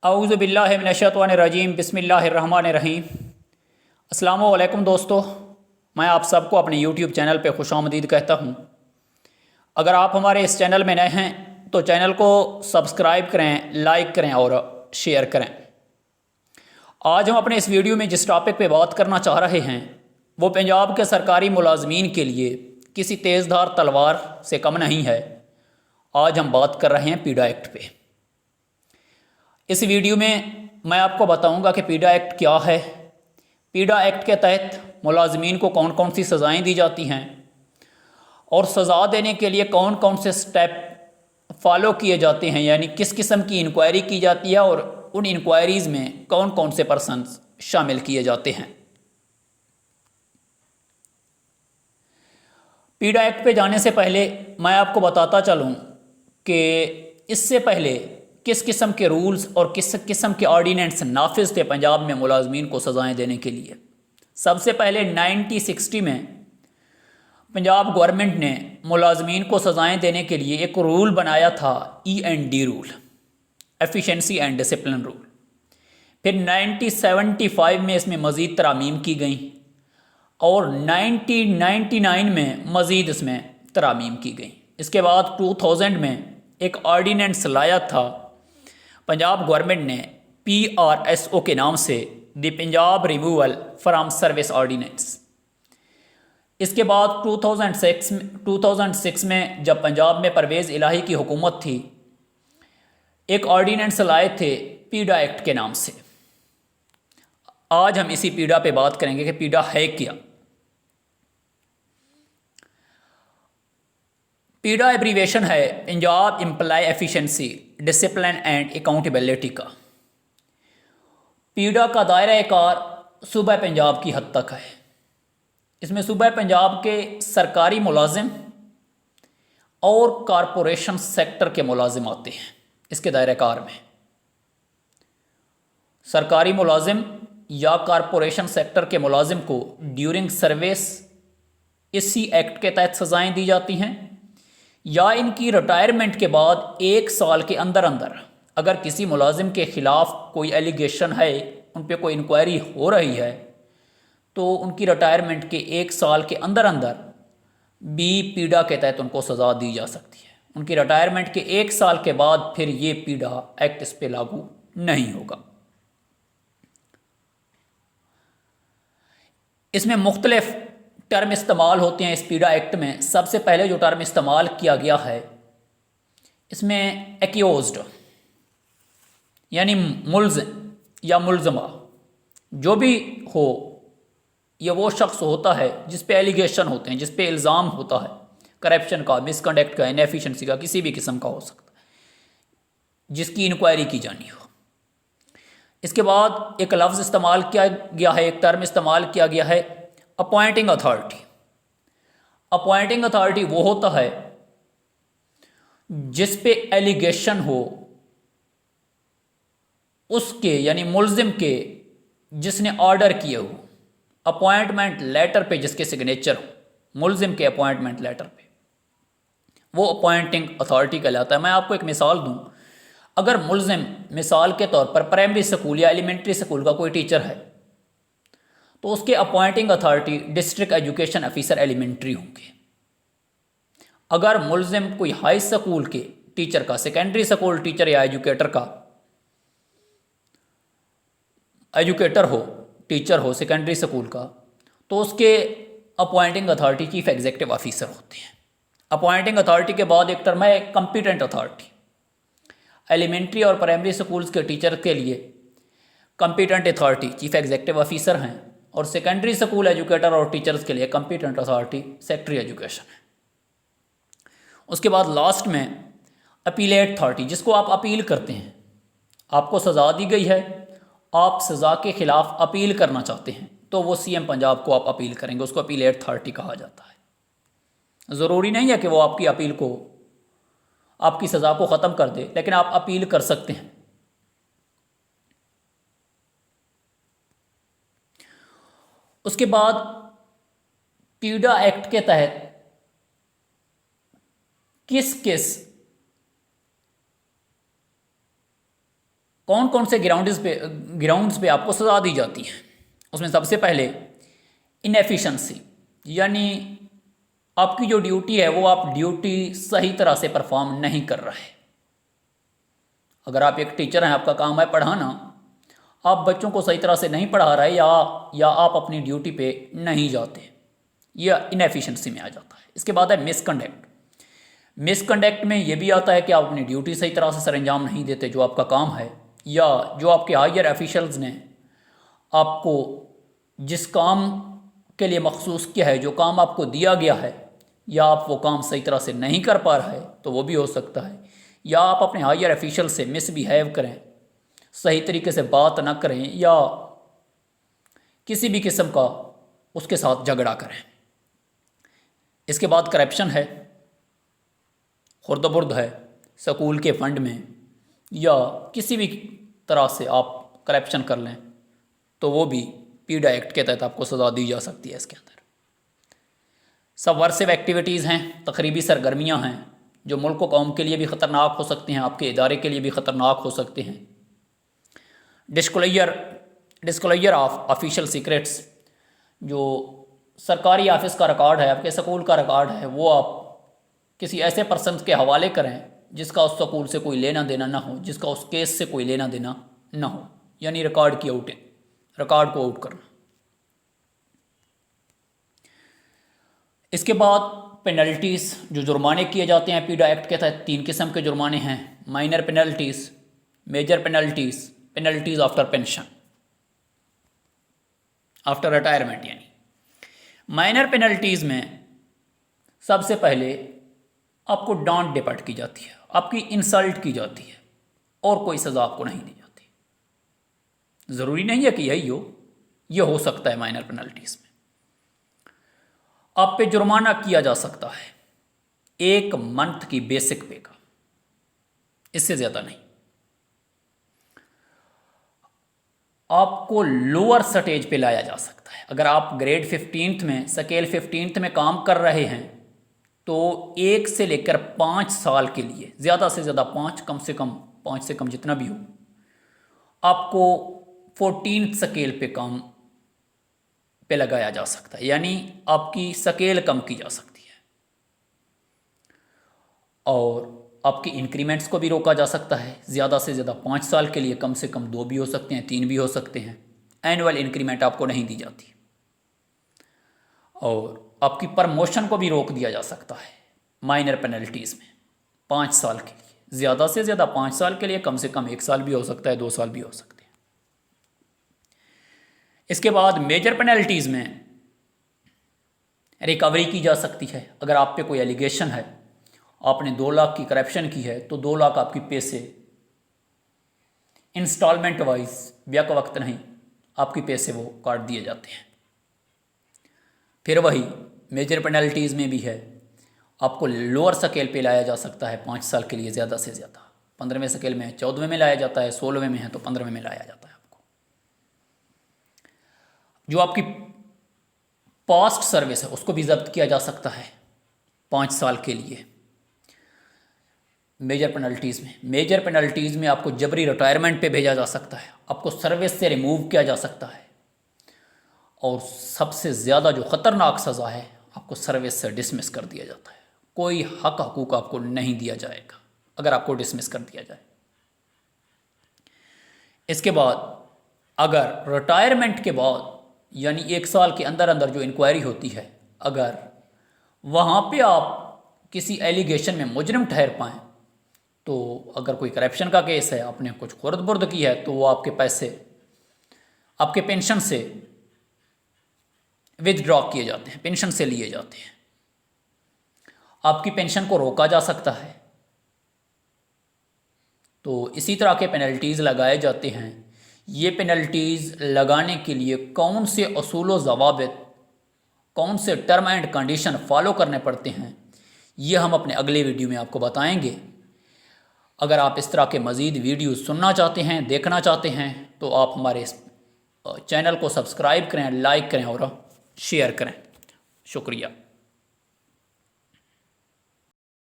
औज़ु बिल्लाहि मिनश्शैतानिर्रजीम बिस्मिल्लाहिर्रहमानिर्रहीम। अस्सलामु अलैकुम दोस्तों, मैं आप सबको अपने यूट्यूब चैनल पे खुशामदीद कहता हूँ। अगर आप हमारे इस चैनल में नए हैं तो चैनल को सब्सक्राइब करें, लाइक करें और शेयर करें। आज हम अपने इस वीडियो में जिस टॉपिक पे बात करना चाह रहे हैं वो पंजाब के सरकारी मुलाजमीन के लिए किसी तेज़धार तलवार से कम नहीं है। आज हम बात कर रहे हैं पीडा एक्ट पे। इस वीडियो में मैं आपको बताऊंगा कि पीडा एक्ट क्या है, पीडा एक्ट के तहत मुलाजमीन को कौन कौन सी सज़ाएँ दी जाती हैं और सज़ा देने के लिए कौन कौन से स्टेप फॉलो किए जाते हैं, यानी किस किस्म की इंक्वायरी की जाती है और उन इंक्वायरीज़ में कौन कौन से पर्सन्स शामिल किए जाते हैं। पीडा एक्ट पे जाने से पहले मैं आपको बताता चलूँ कि इससे पहले किस किस्म के रूल्स और किस किस्म के ऑर्डीनेंस नाफिज थे पंजाब में मुलाजमीन को सज़ाएँ देने के लिए। सबसे पहले 1960 में पंजाब गवर्नमेंट ने मुलाजमीन को सज़ाएँ देने के लिए एक रूल बनाया था, E&D rule, efficiency and discipline rule. फिर 1975 में इसमें मज़ीद तरामीम की गई और 1999 में मज़ीद इसमें तरामीम की गई। इसके बाद 2000 में एक ऑर्डीनेंस लाया था पंजाब गवर्नमेंट ने, PRSO के नाम से, the Punjab removal from service ordinance. इसके बाद 2006 में जब पंजाब में परवेज़ इलाही की हुकूमत थी, एक ऑर्डीनेंस लाए थे पीडा एक्ट के नाम से। आज हम इसी पीडा पे बात करेंगे कि पीडा है क्या। पीडा एब्रीवेशन है Punjab employ efficiency discipline and accountability का। पीडा का दायरा कार सूबा पंजाब की हद तक है। इसमें सूबा पंजाब के सरकारी मुलाजिम और कारपोरेशन सेक्टर के मुलाजिम आते हैं इसके दायरा कार में। सरकारी मुलाजिम या कारपोरेशन सेक्टर के मुलाजिम को ड्यूरिंग सर्विस इसी एक्ट के तहत सज़ाएँ दी जाती हैं, या इनकी रिटायरमेंट के बाद 1 साल के अंदर अंदर अगर किसी मुलाजिम के ख़िलाफ़ कोई एलिगेशन है, उन पर कोई इंक्वायरी हो रही है, तो उनकी रिटायरमेंट के 1 साल के अंदर अंदर भी पीडा के तहत उनको सज़ा दी जा सकती है। उनकी रिटायरमेंट के 1 साल के बाद फिर ये पीडा एक्ट इस पर लागू नहीं होगा। इसमें मुख्तलिफ टर्म इस्तेमाल होते हैं इस पीडा एक्ट में। सबसे पहले जो टर्म इस्तेमाल किया गया है इसमें एक्यूज्ड यानी मुल्ज़िम या मुल्ज़मा जो भी हो, ये वो शख्स होता है जिस पे एलिगेशन होते हैं, जिस पे इल्ज़ाम होता है करप्शन का, मिसकंडक्ट का, इनएफिशिएंसी का, किसी भी किस्म का हो सकता है, जिसकी इंक्वायरी की जानी हो। इसके बाद एक लफ्ज़ इस्तेमाल किया गया है, एक टर्म इस्तेमाल किया गया है अपॉइंटिंग अथॉरिटी। अपॉइंटिंग अथॉरिटी वो होता है जिस पे एलिगेशन हो उसके, यानी मुल्जिम के जिसने ऑर्डर किए हो, अपॉइंटमेंट लेटर पे जिसके सिग्नेचर हो, मुल्जिम के अपॉइंटमेंट लेटर पे, वो अपॉइंटिंग अथॉरिटी कहलाता है। मैं आपको एक मिसाल दूं, अगर मुल्जिम मिसाल के तौर पर प्राइमरी स्कूल या एलिमेंट्री स्कूल का कोई टीचर है तो उसके appointing authority district education officer elementary होंगे। अगर मुल्जिम कोई हाई स्कूल के टीचर का, सेकेंडरी स्कूल टीचर या एजुकेटर का, एजुकेटर हो, टीचर हो सेकेंडरी स्कूल का, तो उसके appointing authority chief executive officer होते हैं। अपॉइंटिंग अथॉरिटी के बाद एक टर्म है कॉम्पिटेंट अथॉरिटी। एलिमेंट्री और प्राइमरी स्कूल्स के टीचर के लिए competent authority chief executive officer हैं, और सेकेंडरी स्कूल एजुकेटर और टीचर्स के लिए कॉम्पिटेंट अथॉरिटी सेक्रेटरी एजुकेशन है। उसके बाद लास्ट में अपीलेट अथॉरिटी, जिसको आप अपील करते हैं। आपको सज़ा दी गई है, आप सज़ा के ख़िलाफ़ अपील करना चाहते हैं तो वो CM पंजाब को आप अपील करेंगे, उसको अपीलेट अथॉरिटी कहा जाता है। ज़रूरी नहीं है कि वो आपकी अपील को, आपकी सज़ा को ख़त्म कर दे, लेकिन आप अपील कर सकते हैं। उसके बाद पीडा एक्ट के तहत किस किस कौन कौन से ग्राउंड्स पे आपको सज़ा दी जाती है। उसमें सबसे पहले इनएफिशिएंसी, यानी आपकी जो ड्यूटी है वो आप ड्यूटी सही तरह से परफॉर्म नहीं कर रहे। अगर आप एक टीचर हैं, आपका काम है पढ़ाना, आप बच्चों को सही तरह से नहीं पढ़ा रहे या आप अपनी ड्यूटी पे नहीं जाते, यह इनएफिशिएंसी में आ जाता है। इसके बाद है मिसकंडक्ट। मिसकंडक्ट में ये भी आता है कि आप अपनी ड्यूटी सही तरह से सरअंजाम नहीं देते, जो आपका काम है, या जो आपके हायर ऑफिशियल्स ने आपको जिस काम के लिए मखसूस किया है, जो काम आपको दिया गया है, या आप वो काम सही तरह से नहीं कर पा रहे तो वो भी हो सकता है। या आप अपने हायर ऑफिशियल से मिसबिहेव करें, सही तरीके से बात ना करें, या किसी भी किस्म का उसके साथ झगड़ा करें। इसके बाद करप्शन है, खुर्द-बुर्द है, स्कूल के फंड में या किसी भी तरह से आप करप्शन कर लें तो वो भी पीडा एक्ट के तहत आपको सज़ा दी जा सकती है। इसके अंदर सबवर्सिव एक्टिविटीज़ हैं, तकरीबी सरगर्मियाँ हैं जो मुल्क व कौम के लिए भी ख़तरनाक हो सकती हैं, आपके इदारे के लिए भी ख़तरनाक हो सकते हैं। डिस्क्लोजर ऑफ ऑफिशियल सीक्रेट्स, जो सरकारी ऑफिस का रिकॉर्ड है, आपके स्कूल का रिकॉर्ड है, वो आप किसी ऐसे पर्सन के हवाले करें जिसका उस स्कूल से कोई लेना देना ना हो, जिसका उस केस से कोई लेना देना ना हो, यानी रिकॉर्ड को आउट करना। इसके बाद पेनल्टीज़, जो जुर्माने किए जाते हैं पीडा एक्ट के तहत, 3 किस्म के जुर्माने हैं, minor penalties, major penalties, penalties after pension, after retirement. यानी माइनर पेनल्टीज़ में सबसे पहले आपको डांट डिपार्ट की जाती है, आपकी इंसल्ट की जाती है और कोई सज़ा आपको नहीं दी जाती। ज़रूरी नहीं है कि यही हो, यह हो सकता है माइनर पेनल्टीज़ में। आप पे जुर्माना किया जा सकता है 1 मंथ की बेसिक पे का, इससे ज़्यादा नहीं। आपको लोअर स्टेज पे लाया जा सकता है। अगर आप ग्रेड 15th में, स्केल 15th में काम कर रहे हैं तो 1 से लेकर 5 साल के लिए, ज़्यादा से ज़्यादा 5, कम से कम 5 से कम जितना भी हो, आपको 14th स्केल पे काम पे लगाया जा सकता है, यानी आपकी स्केल कम की जा सकती है। और आपकी इंक्रीमेंट्स को भी रोका जा सकता है, ज़्यादा से ज़्यादा 5 साल के लिए, कम से कम 2 भी हो सकते हैं, 3 भी हो सकते हैं। एनुअल इंक्रीमेंट आपको नहीं दी जाती। और आपकी प्रमोशन को भी रोक दिया जा सकता है माइनर पेनल्टीज़ में 5 साल के लिए, ज़्यादा से ज़्यादा 5 साल के लिए, कम से कम 1 साल भी हो सकता है, 2 साल भी हो सकते हैं। इसके बाद मेजर पेनल्टीज़ में रिकवरी की जा सकती है। अगर आप पे कोई एलिगेशन है, आपने 2 लाख की करप्शन की है, तो 2 लाख आपकी पैसे इंस्टॉलमेंट वाइज, ब्याक वक्त नहीं, आपकी पैसे वो काट दिए जाते हैं। फिर वही मेजर पेनल्टीज़ में भी है, आपको लोअर स्केल पे लाया जा सकता है 5 साल के लिए, ज़्यादा से ज़्यादा 15वें स्केल में, 14वें में लाया जाता है, 16वें में है तो 15वें में लाया जाता है। आपको जो आपकी पास्ट सर्विस है उसको भी जब्त किया जा सकता है 5 साल के लिए। मेजर पेनल्टीज़ में आपको जबरी रिटायरमेंट पे भेजा जा सकता है, आपको सर्विस से रिमूव किया जा सकता है, और सबसे ज़्यादा जो ख़तरनाक सज़ा है, आपको सर्विस से डिसमिस कर दिया जाता है। कोई हक हकूक़ आपको नहीं दिया जाएगा अगर आपको डिसमिस कर दिया जाए। इसके बाद अगर रिटायरमेंट के बाद, यानी 1 साल के अंदर अंदर जो इंक्वायरी होती है, अगर वहाँ पे आप किसी एलिगेशन में मुजरिम ठहर पाएँ, तो अगर कोई करप्शन का केस है, आपने कुछ खुर्द-बुर्द की है, तो वो आपके पैसे आपके पेंशन से विदड्रॉ किए जाते हैं, पेंशन से लिए जाते हैं। आपकी पेंशन को रोका जा सकता है। तो इसी तरह के पेनल्टीज़ लगाए जाते हैं। ये पेनल्टीज़ लगाने के लिए कौन से असूल व ज़वाबित, कौन से टर्म एंड कंडीशन फॉलो करने पड़ते हैं, ये हम अपने अगले वीडियो में आपको बताएंगे। अगर आप इस तरह के मज़ीद वीडियो सुनना चाहते हैं, देखना चाहते हैं, तो आप हमारे इस चैनल को सब्सक्राइब करें, लाइक करें और शेयर करें। शुक्रिया।